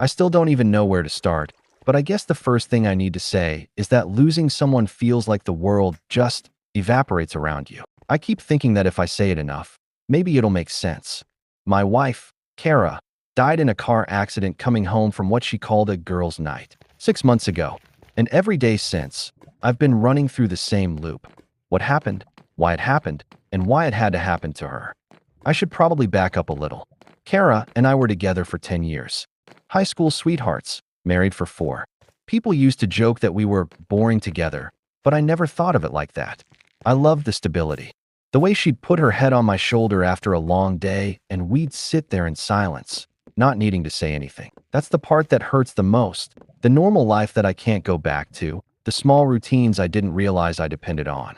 I still don't even know where to start, but I guess the first thing I need to say is that losing someone feels like the world just evaporates around you. I keep thinking that if I say it enough, maybe it'll make sense. My wife, Kara, died in a car accident coming home from what she called a girls' night 6 months ago. And every day since, I've been running through the same loop. What happened, why it happened, and why it had to happen to her. I should probably back up a little. Kara and I were together for 10 years. High school sweethearts, married for 4. People used to joke that we were boring together, but I never thought of it like that. I loved the stability. The way she'd put her head on my shoulder after a long day and we'd sit there in silence, not needing to say anything. That's the part that hurts the most. The normal life that I can't go back to, the small routines I didn't realize I depended on.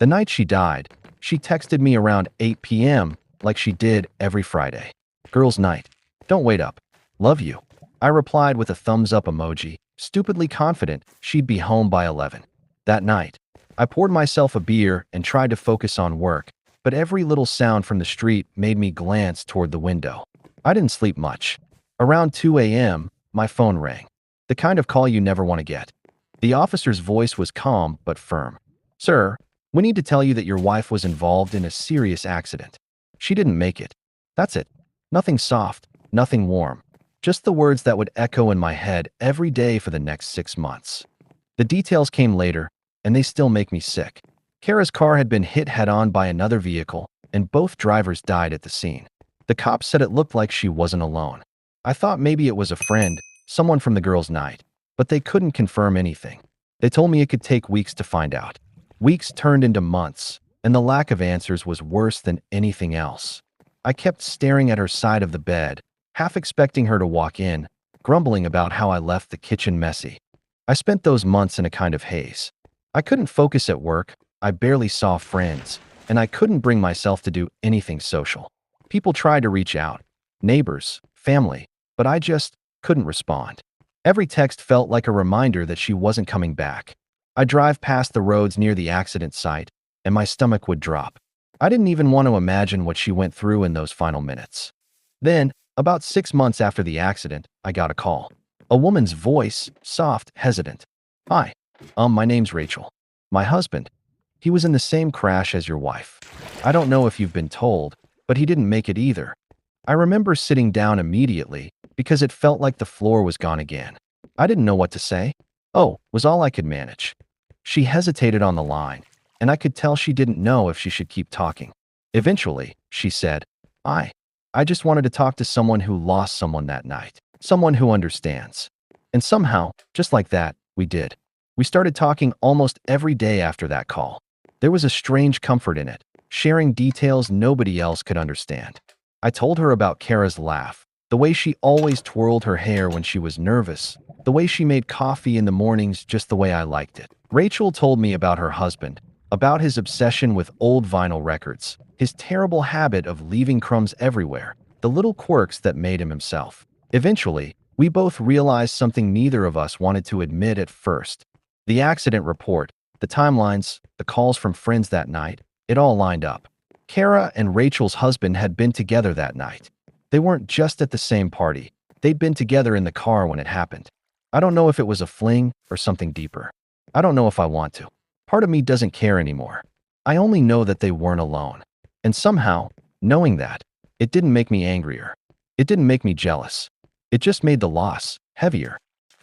The night she died, she texted me around 8 p.m. like she did every Friday. Girls' night. Don't wait up. Love you. I replied with a thumbs up emoji, stupidly confident she'd be home by 11. That night, I poured myself a beer and tried to focus on work, but every little sound from the street made me glance toward the window. I didn't sleep much. Around 2 a.m., my phone rang. The kind of call you never want to get. The officer's voice was calm but firm. "Sir, we need to tell you that your wife was involved in a serious accident. She didn't make it." That's it. Nothing soft, nothing warm. Just the words that would echo in my head every day for the next 6 months. The details came later, and they still make me sick. Kara's car had been hit head-on by another vehicle, and both drivers died at the scene. The cops said it looked like she wasn't alone. I thought maybe it was a friend, someone from the girls' night, but they couldn't confirm anything. They told me it could take weeks to find out. Weeks turned into months, and the lack of answers was worse than anything else. I kept staring at her side of the bed, half expecting her to walk in, grumbling about how I left the kitchen messy. I spent those months in a kind of haze. I couldn't focus at work, I barely saw friends, and I couldn't bring myself to do anything social. People tried to reach out, neighbors, family, but I just couldn't respond. Every text felt like a reminder that she wasn't coming back. I'd drive past the roads near the accident site, and my stomach would drop. I didn't even want to imagine what she went through in those final minutes. Then, about 6 months after the accident, I got a call. A woman's voice, soft, hesitant. "Hi, my name's Rachel. My husband, he was in the same crash as your wife. I don't know if you've been told, but he didn't make it either." I remember sitting down immediately because it felt like the floor was gone again. I didn't know what to say. "Oh," was all I could manage. She hesitated on the line, and I could tell she didn't know if she should keep talking. Eventually, she said, I just wanted to talk to someone who lost someone that night, someone who understands." And somehow, just like that, we did. We started talking almost every day after that call. There was a strange comfort in it, sharing details nobody else could understand. I told her about Kara's laugh, the way she always twirled her hair when she was nervous, the way she made coffee in the mornings just the way I liked it. Rachel told me about her husband, about his obsession with old vinyl records, his terrible habit of leaving crumbs everywhere, the little quirks that made him himself. Eventually, we both realized something neither of us wanted to admit at first. The accident report, the timelines, the calls from friends that night, it all lined up. Kara and Rachel's husband had been together that night. They weren't just at the same party. They'd been together in the car when it happened. I don't know if it was a fling or something deeper. I don't know if I want to. Part of me doesn't care anymore. I only know that they weren't alone. And somehow, knowing that, it didn't make me angrier. It didn't make me jealous. It just made the loss heavier.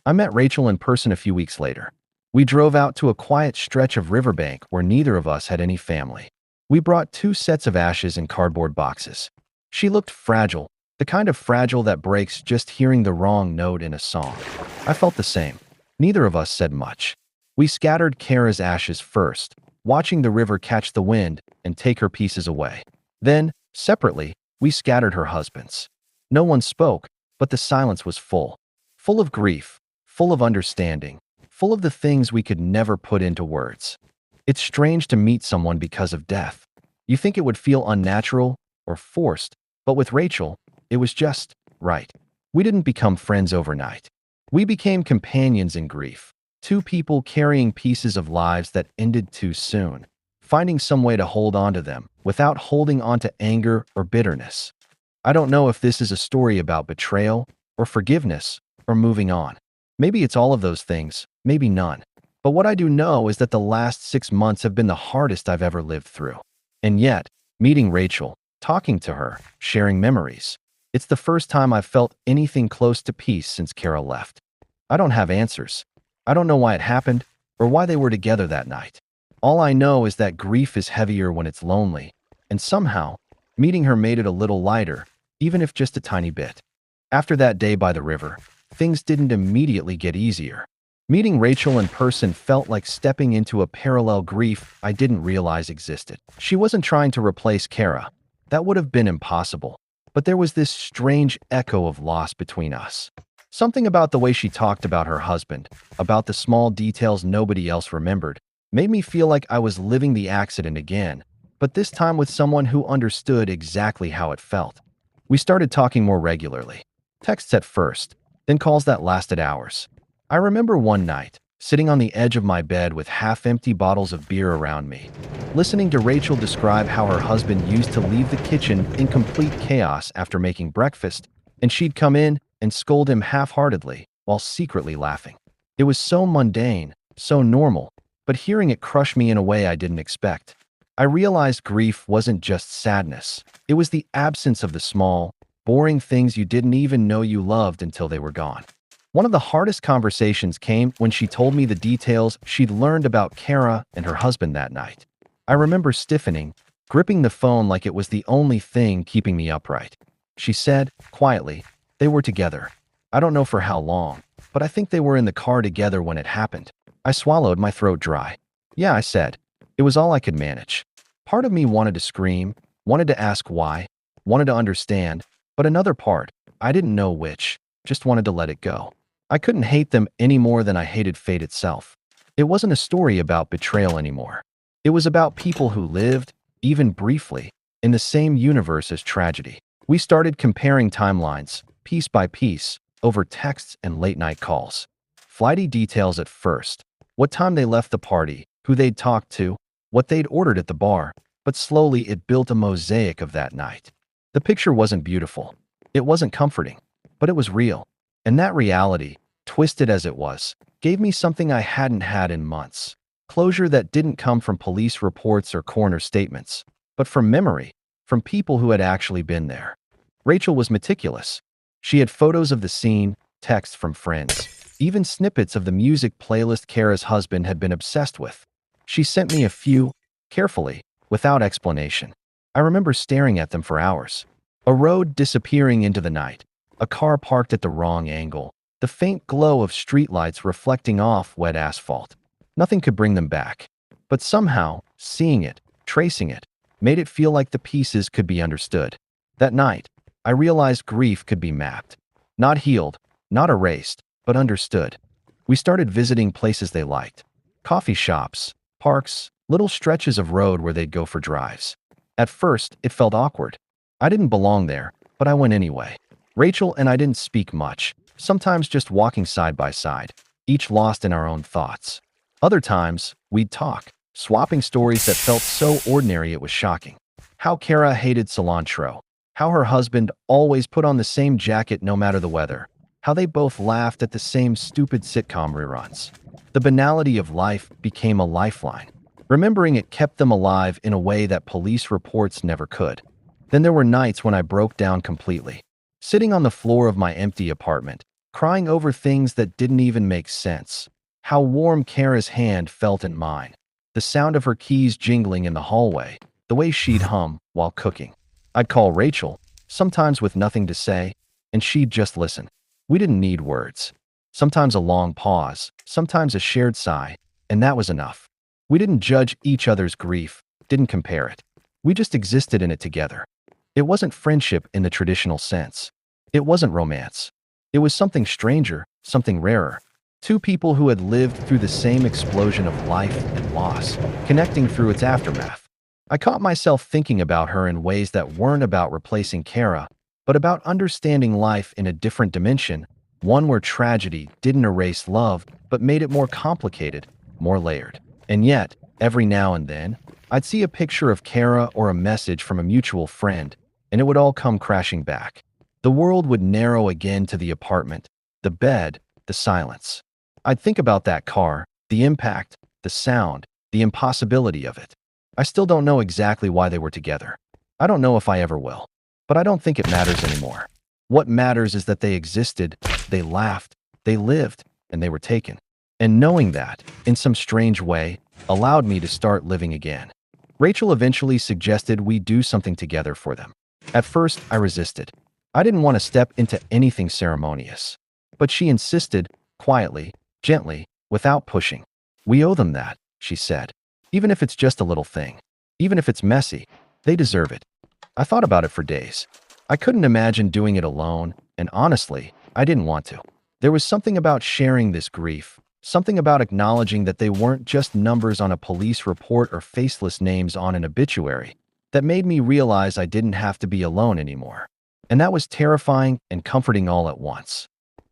I met Rachel in person a few weeks later. We drove out to a quiet stretch of riverbank where neither of us had any family. We brought 2 sets of ashes in cardboard boxes. She looked fragile, the kind of fragile that breaks just hearing the wrong note in a song. I felt the same. Neither of us said much. We scattered Kara's ashes first, watching the river catch the wind and take her pieces away. Then, separately, we scattered her husband's. No one spoke, but the silence was full of grief, full of understanding, full of the things we could never put into words. It's strange to meet someone because of death. You think it would feel unnatural or forced, but with Rachel, it was just right. We didn't become friends overnight. We became companions in grief, 2 people carrying pieces of lives that ended too soon, finding some way to hold on to them without holding on to anger or bitterness. I don't know if this is a story about betrayal or forgiveness or moving on. Maybe it's all of those things, maybe none. But what I do know is that the last 6 months have been the hardest I've ever lived through. And yet, meeting Rachel, talking to her, sharing memories, it's the first time I've felt anything close to peace since Kara left. I don't have answers. I don't know why it happened or why they were together that night. All I know is that grief is heavier when it's lonely, and somehow, meeting her made it a little lighter, even if just a tiny bit. After that day by the river, things didn't immediately get easier. Meeting Rachel in person felt like stepping into a parallel grief I didn't realize existed. She wasn't trying to replace Kara. That would have been impossible. But there was this strange echo of loss between us. Something about the way she talked about her husband, about the small details nobody else remembered, made me feel like I was living the accident again, but this time with someone who understood exactly how it felt. We started talking more regularly. Texts at first, then calls that lasted hours. I remember one night, sitting on the edge of my bed with half-empty bottles of beer around me, listening to Rachel describe how her husband used to leave the kitchen in complete chaos after making breakfast, and she'd come in and scold him half-heartedly while secretly laughing. It was so mundane, so normal, but hearing it crushed me in a way I didn't expect. I realized grief wasn't just sadness. It was the absence of the small, boring things you didn't even know you loved until they were gone. One of the hardest conversations came when she told me the details she'd learned about Kara and her husband that night. I remember stiffening, gripping the phone like it was the only thing keeping me upright. She said, quietly, they were together. I don't know for how long, but I think they were in the car together when it happened. I swallowed, my throat dry. Yeah, I said. It was all I could manage. Part of me wanted to scream, wanted to ask why, wanted to understand, but another part, I didn't know which, just wanted to let it go. I couldn't hate them any more than I hated fate itself. It wasn't a story about betrayal anymore. It was about people who lived, even briefly, in the same universe as tragedy. We started comparing timelines, piece by piece, over texts and late-night calls. Flighty details at first. What time they left the party, who they'd talked to, what they'd ordered at the bar, but slowly it built a mosaic of that night. The picture wasn't beautiful. It wasn't comforting, but it was real. And that reality, twisted as it was, gave me something I hadn't had in months. Closure that didn't come from police reports or coroner statements, but from memory, from people who had actually been there. Rachel was meticulous. She had photos of the scene, texts from friends, even snippets of the music playlist Kara's husband had been obsessed with. She sent me a few, carefully, without explanation. I remember staring at them for hours. A road disappearing into the night, a car parked at the wrong angle, the faint glow of streetlights reflecting off wet asphalt. Nothing could bring them back. But somehow, seeing it, tracing it, made it feel like the pieces could be understood. That night, I realized grief could be mapped. Not healed, not erased, but understood. We started visiting places they liked. Coffee shops, parks, little stretches of road where they'd go for drives. At first, it felt awkward. I didn't belong there, but I went anyway. Rachel and I didn't speak much, sometimes just walking side by side, each lost in our own thoughts. Other times, we'd talk, swapping stories that felt so ordinary it was shocking. How Kara hated cilantro. How her husband always put on the same jacket no matter the weather. How they both laughed at the same stupid sitcom reruns. The banality of life became a lifeline. Remembering it kept them alive in a way that police reports never could. Then there were nights when I broke down completely. Sitting on the floor of my empty apartment, crying over things that didn't even make sense. How warm Kara's hand felt in mine. The sound of her keys jingling in the hallway. The way she'd hum while cooking. I'd call Rachel, sometimes with nothing to say, and she'd just listen. We didn't need words. Sometimes a long pause, sometimes a shared sigh, and that was enough. We didn't judge each other's grief, didn't compare it. We just existed in it together. It wasn't friendship in the traditional sense. It wasn't romance. It was something stranger, something rarer. Two people who had lived through the same explosion of life and loss, connecting through its aftermath. I caught myself thinking about her in ways that weren't about replacing Kara, but about understanding life in a different dimension, one where tragedy didn't erase love, but made it more complicated, more layered. And yet, every now and then, I'd see a picture of Kara or a message from a mutual friend, and it would all come crashing back. The world would narrow again to the apartment, the bed, the silence. I'd think about that car, the impact, the sound, the impossibility of it. I still don't know exactly why they were together. I don't know if I ever will. But I don't think it matters anymore. What matters is that they existed, they laughed, they lived, and they were taken. And knowing that, in some strange way, allowed me to start living again. Rachel eventually suggested we do something together for them. At first, I resisted. I didn't want to step into anything ceremonious. But she insisted, quietly, gently, without pushing. We owe them that, she said. Even if it's just a little thing. Even if it's messy, they deserve it. I thought about it for days. I couldn't imagine doing it alone, and honestly, I didn't want to. There was something about sharing this grief, something about acknowledging that they weren't just numbers on a police report or faceless names on an obituary, that made me realize I didn't have to be alone anymore. And that was terrifying and comforting all at once.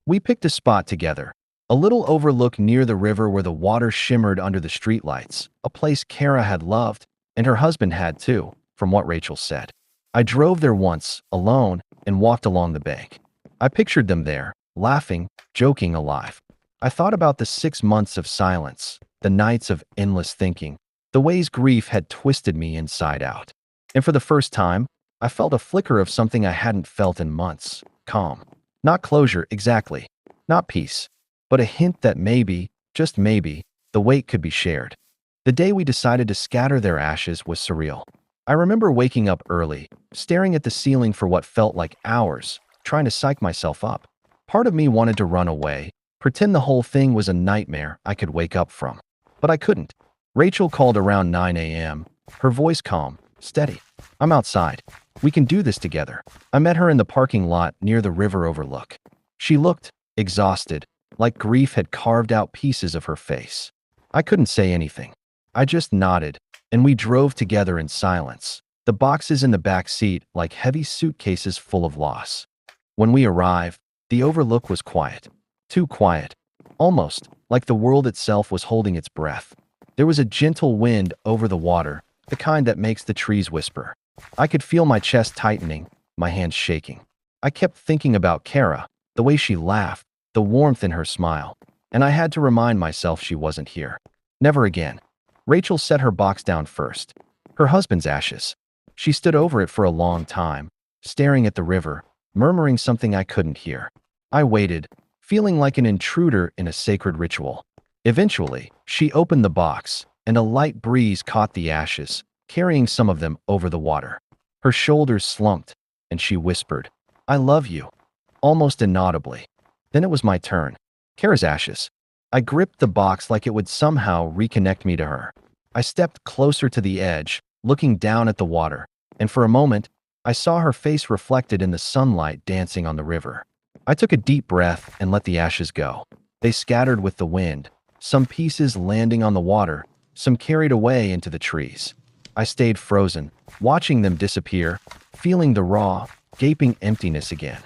We picked a spot together, a little overlook near the river where the water shimmered under the streetlights, a place Kara had loved, and her husband had too, from what Rachel said. I drove there once, alone, and walked along the bank. I pictured them there, laughing, joking, alive. I thought about the 6 months of silence, the nights of endless thinking, the ways grief had twisted me inside out. And for the first time, I felt a flicker of something I hadn't felt in months. Calm. Not closure, exactly. Not peace. But a hint that maybe, just maybe, the weight could be shared. The day we decided to scatter their ashes was surreal. I remember waking up early, staring at the ceiling for what felt like hours, trying to psych myself up. Part of me wanted to run away, pretend the whole thing was a nightmare I could wake up from. But I couldn't. Rachel called around 9 a.m., her voice calm, steady. I'm outside. We can do this together. I met her in the parking lot near the river overlook. She looked exhausted, like grief had carved out pieces of her face. I couldn't say anything. I just nodded, and we drove together in silence, the boxes in the back seat like heavy suitcases full of loss. When we arrived, the overlook was quiet. Too quiet. Almost like the world itself was holding its breath. There was a gentle wind over the water, the kind that makes the trees whisper. I could feel my chest tightening, my hands shaking. I kept thinking about Kara, the way she laughed, the warmth in her smile, and I had to remind myself she wasn't here. Never again. Rachel set her box down first. Her husband's ashes. She stood over it for a long time, staring at the river, murmuring something I couldn't hear. I waited, feeling like an intruder in a sacred ritual. Eventually, she opened the box, and a light breeze caught the ashes, carrying some of them over the water. Her shoulders slumped, and she whispered, "I love you," almost inaudibly. Then it was my turn. Kara's ashes. I gripped the box like it would somehow reconnect me to her. I stepped closer to the edge, looking down at the water, and for a moment, I saw her face reflected in the sunlight dancing on the river. I took a deep breath and let the ashes go. They scattered with the wind, some pieces landing on the water, some carried away into the trees. I stayed frozen, watching them disappear, feeling the raw, gaping emptiness again.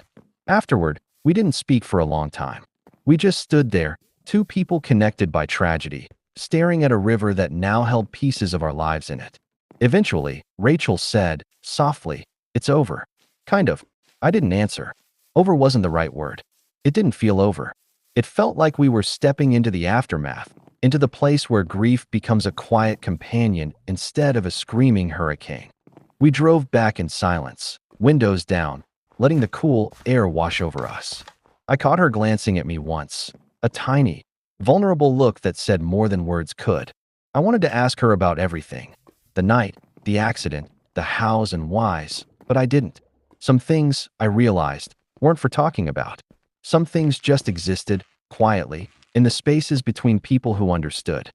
Afterward, we didn't speak for a long time. We just stood there, two people connected by tragedy, staring at a river that now held pieces of our lives in it. Eventually, Rachel said, softly, "It's over." Kind of. I didn't answer. Over wasn't the right word. It didn't feel over. It felt like we were stepping into the aftermath, into the place where grief becomes a quiet companion instead of a screaming hurricane. We drove back in silence, windows down, letting the cool air wash over us. I caught her glancing at me once, a tiny, vulnerable look that said more than words could. I wanted to ask her about everything. The night, the accident, the hows and whys, but I didn't. Some things, I realized, weren't for talking about. Some things just existed, quietly, in the spaces between people who understood.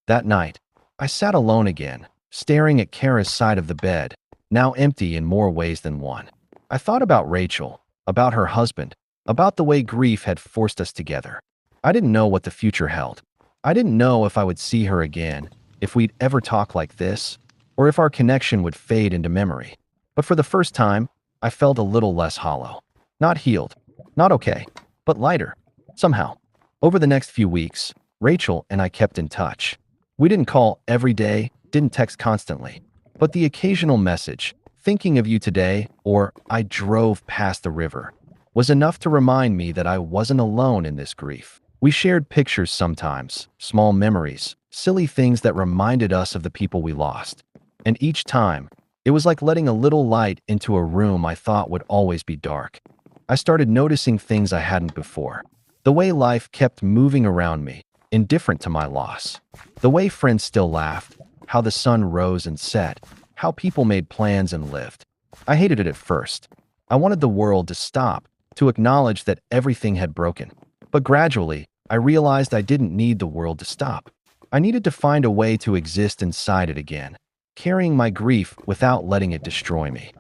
That night, I sat alone again, staring at Kara's side of the bed, now empty in more ways than one. I thought about Rachel, about her husband, about the way grief had forced us together. I didn't know what the future held. I didn't know if I would see her again, if we'd ever talk like this, or if our connection would fade into memory. But for the first time, I felt a little less hollow. Not healed, not okay, but lighter, somehow. Over the next few weeks, Rachel and I kept in touch. We didn't call every day, didn't text constantly, but the occasional message, "Thinking of you today," or "I drove past the river," was enough to remind me that I wasn't alone in this grief. We shared pictures sometimes, small memories, silly things that reminded us of the people we lost. And each time, it was like letting a little light into a room I thought would always be dark. I started noticing things I hadn't before. The way life kept moving around me, indifferent to my loss. The way friends still laughed, how the sun rose and set, how people made plans and lived. I hated it at first. I wanted the world to stop, to acknowledge that everything had broken. But gradually, I realized I didn't need the world to stop. I needed to find a way to exist inside it again, carrying my grief without letting it destroy me.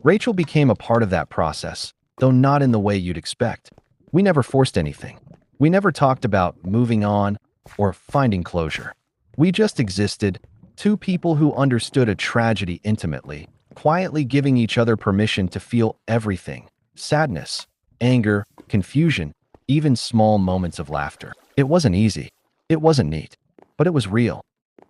Rachel became a part of that process, though not in the way you'd expect. We never forced anything. We never talked about moving on or finding closure. We just existed, two people who understood a tragedy intimately, quietly giving each other permission to feel everything: sadness, anger, confusion, even small moments of laughter. It wasn't easy. It wasn't neat. But it was real.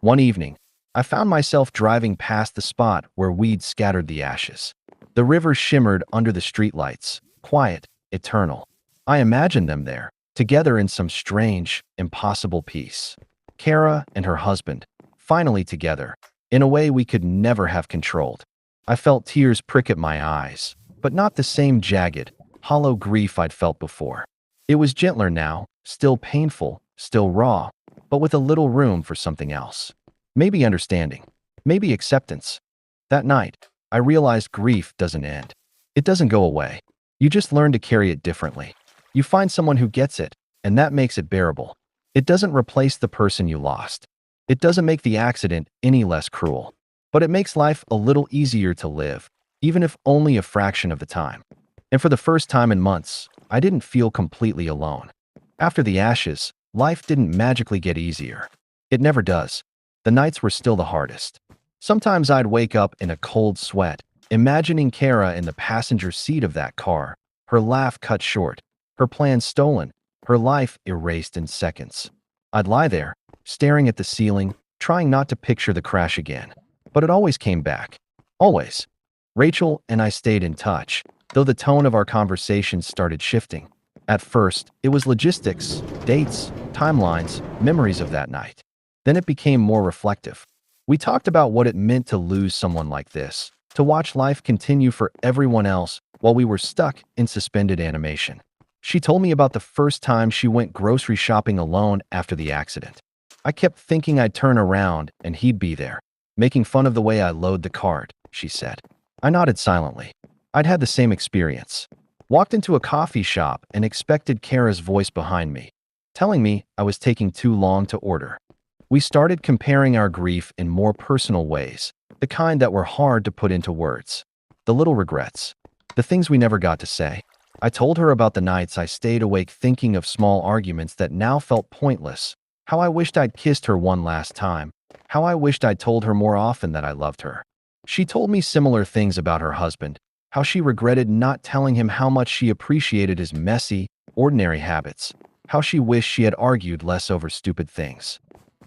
One evening, I found myself driving past the spot where we'd scattered the ashes. The river shimmered under the streetlights, quiet, eternal. I imagined them there, together in some strange, impossible peace. Kara and her husband, finally together, in a way we could never have controlled. I felt tears prick at my eyes, but not the same jagged, hollow grief I'd felt before. It was gentler now, still painful, still raw, but with a little room for something else. Maybe understanding, maybe acceptance. That night, I realized grief doesn't end. It doesn't go away. You just learn to carry it differently. You find someone who gets it, and that makes it bearable. It doesn't replace the person you lost. It doesn't make the accident any less cruel. But it makes life a little easier to live, even if only a fraction of the time. And for the first time in months, I didn't feel completely alone. After the ashes, life didn't magically get easier. It never does. The nights were still the hardest. Sometimes I'd wake up in a cold sweat, imagining Kara in the passenger seat of that car, her laugh cut short, her plans stolen, her life erased in seconds. I'd lie there, staring at the ceiling, trying not to picture the crash again. But it always came back. Always. Rachel and I stayed in touch, though the tone of our conversations started shifting. At first, it was logistics, dates, timelines, memories of that night. Then it became more reflective. We talked about what it meant to lose someone like this, to watch life continue for everyone else while we were stuck in suspended animation. She told me about the first time she went grocery shopping alone after the accident. I kept thinking I'd turn around and he'd be there, making fun of the way I load the cart, she said. I nodded silently. I'd had the same experience. Walked into a coffee shop and expected Kara's voice behind me, telling me I was taking too long to order. We started comparing our grief in more personal ways, the kind that were hard to put into words. The little regrets, the things we never got to say. I told her about the nights I stayed awake thinking of small arguments that now felt pointless, how I wished I'd kissed her one last time, how I wished I'd told her more often that I loved her. She told me similar things about her husband, how she regretted not telling him how much she appreciated his messy, ordinary habits, how she wished she had argued less over stupid things.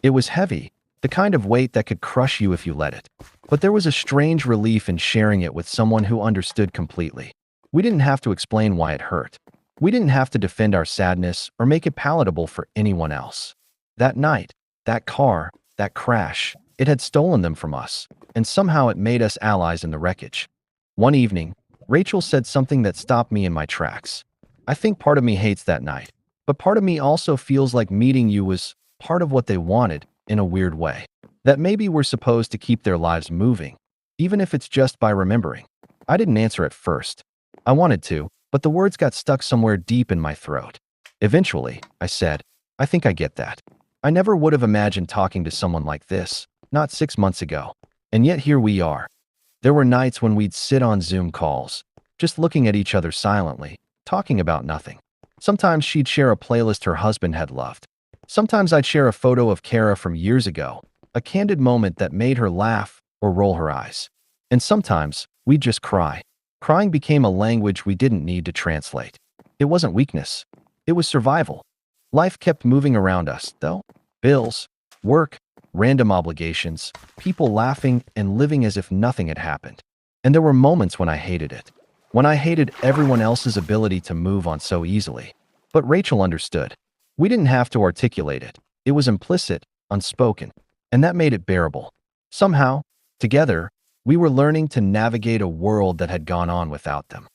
It was heavy, the kind of weight that could crush you if you let it. But there was a strange relief in sharing it with someone who understood completely. We didn't have to explain why it hurt. We didn't have to defend our sadness or make it palatable for anyone else. That night, that car, that crash, it had stolen them from us, and somehow it made us allies in the wreckage. One evening, Rachel said something that stopped me in my tracks. I think part of me hates that night, but part of me also feels like meeting you was part of what they wanted, in a weird way. That maybe we're supposed to keep their lives moving, even if it's just by remembering. I didn't answer at first. I wanted to, but the words got stuck somewhere deep in my throat. Eventually, I said, I think I get that. I never would have imagined talking to someone like this, not 6 months ago. And yet here we are. There were nights when we'd sit on Zoom calls, just looking at each other silently, talking about nothing. Sometimes she'd share a playlist her husband had loved. Sometimes I'd share a photo of Kara from years ago, a candid moment that made her laugh or roll her eyes. And sometimes we'd just cry. Crying became a language we didn't need to translate. It wasn't weakness. It was survival. Life kept moving around us, though. Bills, work, random obligations, people laughing and living as if nothing had happened. And there were moments when I hated it. when I hated everyone else's ability to move on so easily. But Rachel understood. We didn't have to articulate it. It was implicit, unspoken, and that made it bearable. Somehow, together, we were learning to navigate a world that had gone on without them.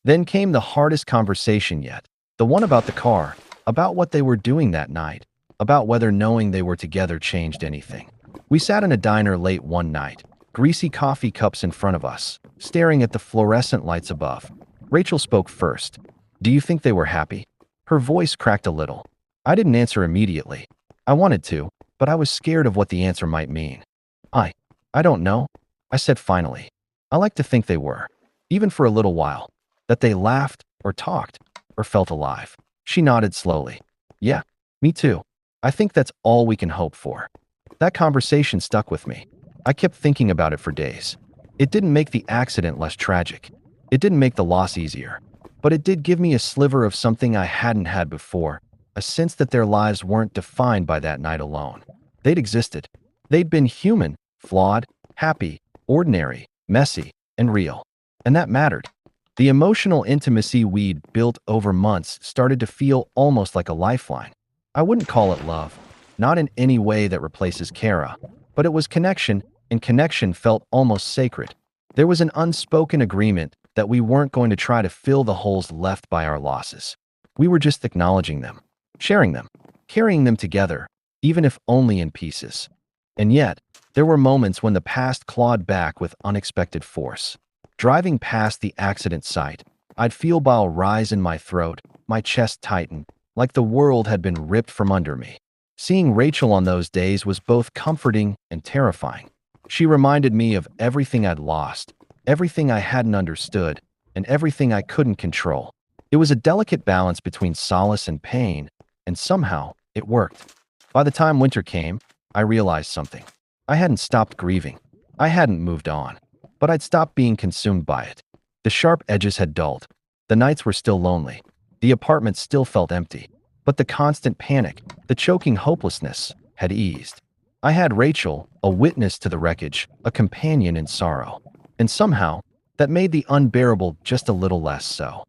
Then came the hardest conversation yet, the one about the car, about what they were doing that night, about whether knowing they were together changed anything. We sat in a diner late one night, greasy coffee cups in front of us, staring at the fluorescent lights above. Rachel spoke first. "Do you think they were happy?" Her voice cracked a little. I didn't answer immediately. I wanted to, but I was scared of what the answer might mean. I don't know, I said finally. I like to think they were, even for a little while, that they laughed, or talked, or felt alive. She nodded slowly. Yeah, me too. I think that's all we can hope for. That conversation stuck with me. I kept thinking about it for days. It didn't make the accident less tragic. It didn't make the loss easier. But it did give me a sliver of something I hadn't had before, a sense that their lives weren't defined by that night alone. They'd existed. They'd been human, flawed, happy, ordinary, messy, and real. And that mattered. The emotional intimacy we'd built over months started to feel almost like a lifeline. I wouldn't call it love, not in any way that replaces Kara, but it was connection, and connection felt almost sacred. There was an unspoken agreement that we weren't going to try to fill the holes left by our losses. We were just acknowledging them, sharing them, carrying them together, even if only in pieces. And yet, there were moments when the past clawed back with unexpected force. Driving past the accident site, I'd feel bile rise in my throat, my chest tighten, like the world had been ripped from under me. Seeing Rachel on those days was both comforting and terrifying. She reminded me of everything I'd lost, everything I hadn't understood, and everything I couldn't control. It was a delicate balance between solace and pain, and somehow it worked. By the time winter came, I realized something. I hadn't stopped grieving. I hadn't moved on. But I'd stopped being consumed by it. The sharp edges had dulled. The nights were still lonely. The apartment still felt empty. But the constant panic, the choking hopelessness, had eased. I had Rachel, a witness to the wreckage, a companion in sorrow. And somehow, that made the unbearable just a little less so.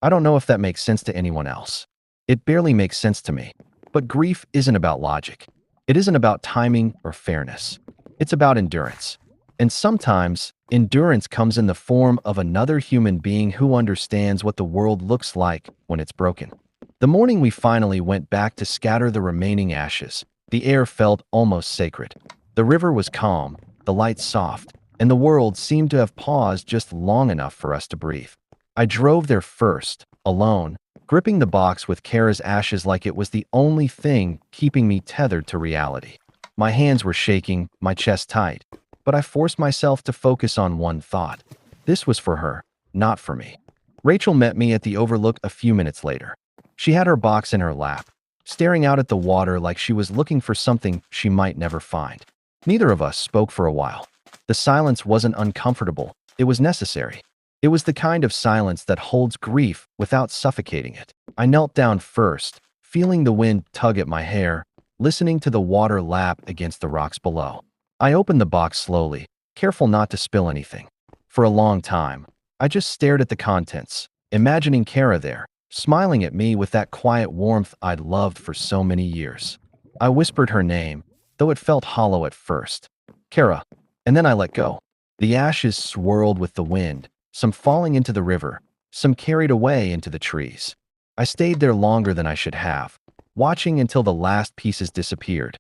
I don't know if that makes sense to anyone else. It barely makes sense to me. But grief isn't about logic. It isn't about timing or fairness. It's about endurance. And sometimes, endurance comes in the form of another human being who understands what the world looks like when it's broken. The morning we finally went back to scatter the remaining ashes, the air felt almost sacred. The river was calm, the lights soft, and the world seemed to have paused just long enough for us to breathe. I drove there first, alone, gripping the box with Kara's ashes like it was the only thing keeping me tethered to reality. My hands were shaking, my chest tight, but I forced myself to focus on one thought. This was for her, not for me. Rachel met me at the overlook a few minutes later. She had her box in her lap, staring out at the water like she was looking for something she might never find. Neither of us spoke for a while. The silence wasn't uncomfortable, it was necessary. It was the kind of silence that holds grief without suffocating it. I knelt down first, feeling the wind tug at my hair, listening to the water lap against the rocks below. I opened the box slowly, careful not to spill anything. For a long time, I just stared at the contents, imagining Kara there, smiling at me with that quiet warmth I'd loved for so many years. I whispered her name, though it felt hollow at first. Kara. And then I let go. The ashes swirled with the wind, some falling into the river, some carried away into the trees. I stayed there longer than I should have, watching until the last pieces disappeared.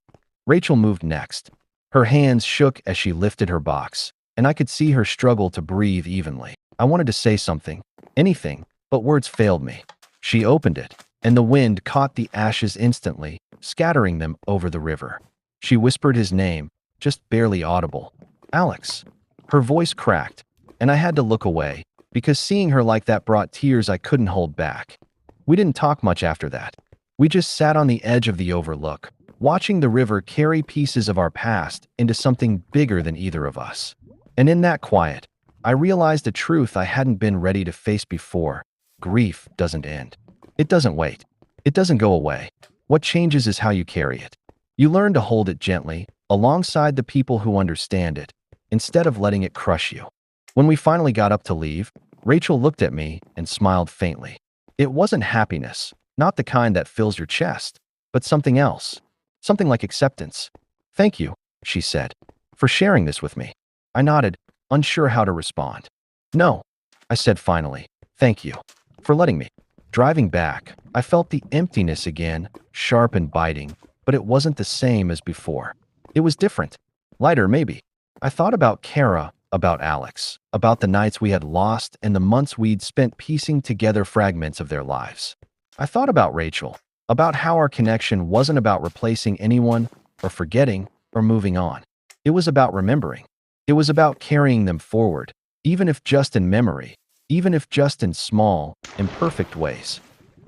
Rachel moved next. Her hands shook as she lifted her box, and I could see her struggle to breathe evenly. I wanted to say something, anything, but words failed me. She opened it, and the wind caught the ashes instantly, scattering them over the river. She whispered his name, just barely audible. Alex. Her voice cracked, and I had to look away, because seeing her like that brought tears I couldn't hold back. We didn't talk much after that. We just sat on the edge of the overlook, watching the river carry pieces of our past into something bigger than either of us. And in that quiet, I realized a truth I hadn't been ready to face before. Grief doesn't end. It doesn't wait. It doesn't go away. What changes is how you carry it. You learn to hold it gently, alongside the people who understand it, instead of letting it crush you. When we finally got up to leave, Rachel looked at me and smiled faintly. It wasn't happiness, not the kind that fills your chest, but something else. Something like acceptance. Thank you, she said, for sharing this with me. I nodded, unsure how to respond. No, I said finally. Thank you for letting me. Driving back, I felt the emptiness again, sharp and biting, but it wasn't the same as before. It was different. Lighter, maybe. I thought about Kara, about Alex, about the nights we had lost and the months we'd spent piecing together fragments of their lives. I thought about Rachel, about how our connection wasn't about replacing anyone or forgetting or moving on. It was about remembering. It was about carrying them forward, even if just in memory, even if just in small, imperfect ways.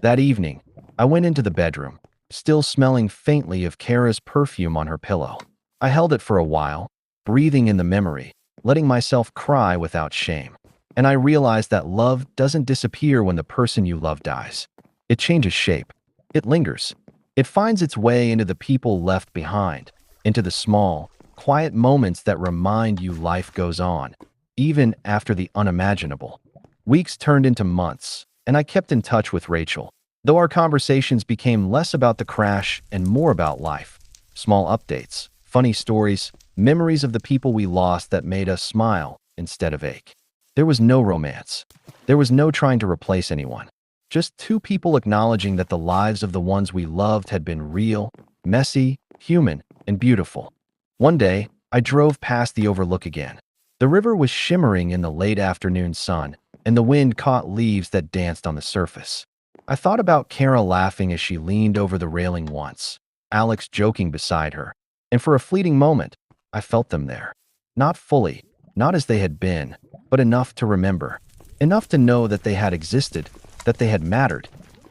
That evening, I went into the bedroom, still smelling faintly of Kara's perfume on her pillow. I held it for a while, breathing in the memory, letting myself cry without shame. And I realized that love doesn't disappear when the person you love dies. It changes shape. It lingers. It finds its way into the people left behind, into the small, quiet moments that remind you life goes on, even after the unimaginable. Weeks turned into months, and I kept in touch with Rachel, though our conversations became less about the crash and more about life. Small updates, funny stories, memories of the people we lost that made us smile instead of ache. There was no romance. There was no trying to replace anyone. Just two people acknowledging that the lives of the ones we loved had been real, messy, human, and beautiful. One day, I drove past the overlook again. The river was shimmering in the late afternoon sun, and the wind caught leaves that danced on the surface. I thought about Kara laughing as she leaned over the railing once, Alex joking beside her, and for a fleeting moment, I felt them there. Not fully, not as they had been, but enough to remember, enough to know that they had existed, that they had mattered.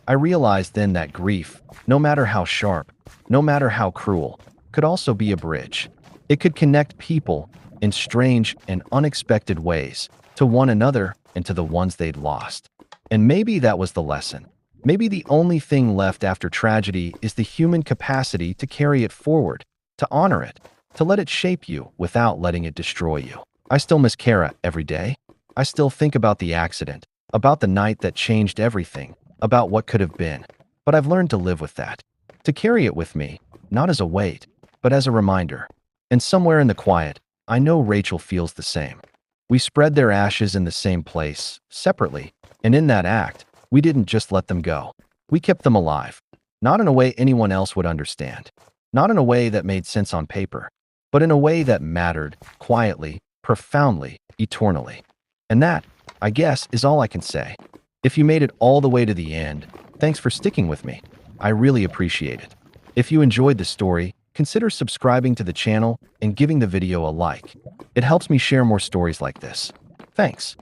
I realized then that grief, no matter how sharp, no matter how cruel, could also be a bridge. It could connect people in strange and unexpected ways to one another and to the ones they'd lost. And maybe that was the lesson. Maybe the only thing left after tragedy is the human capacity to carry it forward, to honor it, to let it shape you without letting it destroy you. I still miss Kara every day. I still think about the accident, about the night that changed everything, about what could have been. But I've learned to live with that, to carry it with me, not as a weight, but as a reminder. And somewhere in the quiet, I know Rachel feels the same. We spread their ashes in the same place, separately, and in that act, we didn't just let them go. We kept them alive, not in a way anyone else would understand, not in a way that made sense on paper, but in a way that mattered, quietly, profoundly, eternally. And that, I guess, is all I can say. If you made it all the way to the end, thanks for sticking with me. I really appreciate it. If you enjoyed the story, consider subscribing to the channel and giving the video a like. It helps me share more stories like this. Thanks.